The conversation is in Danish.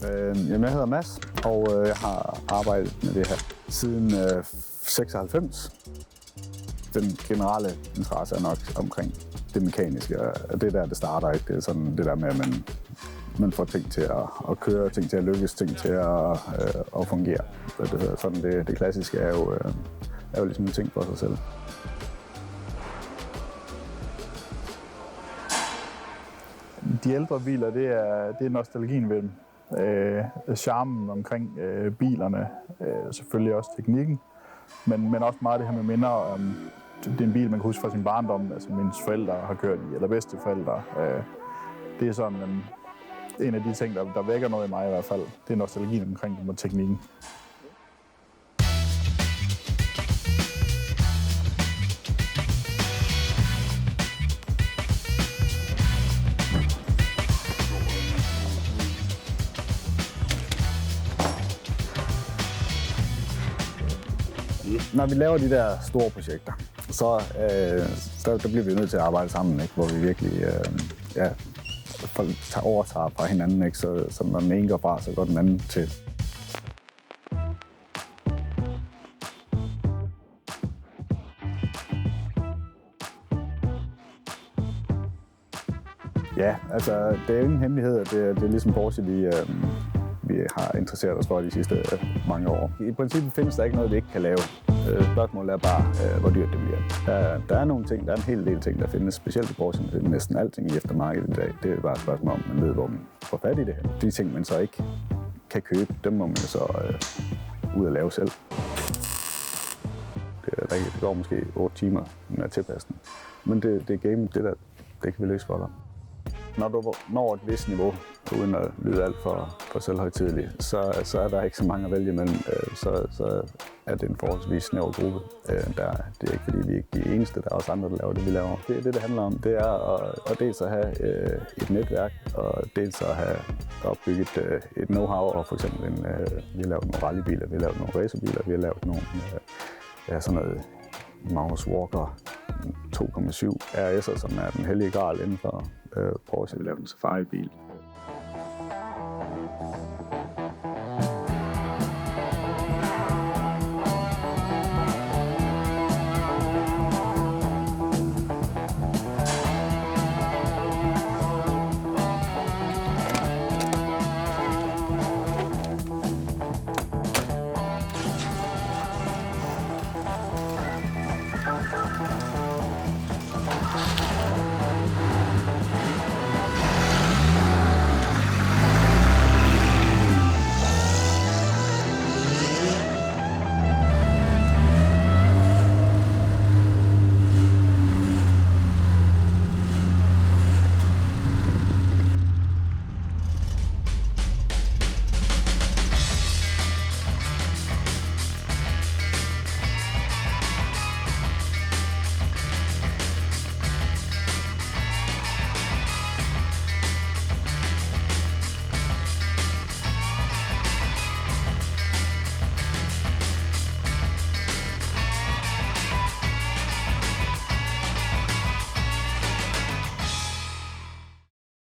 Jeg hedder Mads, og jeg har arbejdet med det her siden 96. Den generelle interesse er nok omkring det mekaniske, og det der, det starter ikke. Det er sådan det der med, at man får ting til at køre, ting til at lykkes, ting til at fungere. Sådan det klassiske er jo ligesom en ting for sig selv. De ældre biler, det er nostalgien ved dem. Charmen omkring bilerne, selvfølgelig også teknikken, men også meget det her med minder om, det er en bil, man kan huske fra sin barndom, altså mine forældre har kørt i, eller bedsteforældre. Det er sådan en af de ting, der vækker noget i mig i hvert fald. Det er nostalgien omkring dem og teknikken. Når vi laver de der store projekter, så der bliver vi nødt til at arbejde sammen, ikke? Hvor vi virkelig overtager fra hinanden, ikke? Så når den ene går fra, så går den anden til. Ja, altså det er ingen hemmelighed, at det er ligesom Porsche, vi har interesseret os for de sidste mange år. I princippet findes der ikke noget, vi ikke kan lave. Spørgsmålet er bare, hvor dyrt det bliver. Der er nogle ting, der er en hel del ting, der findes, specielt i Porsche, næsten alting i eftermarkedet i dag. Det er bare et spørgsmål om, man ved, hvor man får fat i det her. De ting, man så ikke kan købe, dem må man så ud og lave selv. Det går måske 8 timer med tilpasning. Men det er game, det kan vi løse for dig. Når du når et vist niveau, uden at lyde alt for selvhøjtideligt, så er der ikke så mange at vælge imellem. Så er det en forholdsvis snæver gruppe. Det er ikke fordi, vi er ikke de eneste, der er også andre, der laver det, vi laver. Det handler om, det er at dels at have et netværk, og dels at have opbygget et know-how. Og for eksempel, vi har lavet nogle rallybiler, vi har lavet nogle racerbiler, vi har lavet nogle sådan noget Magnus Walker 2,7 RS'er, som er den hellige gral inden for Porsche. Vi lavede en Safari-bil.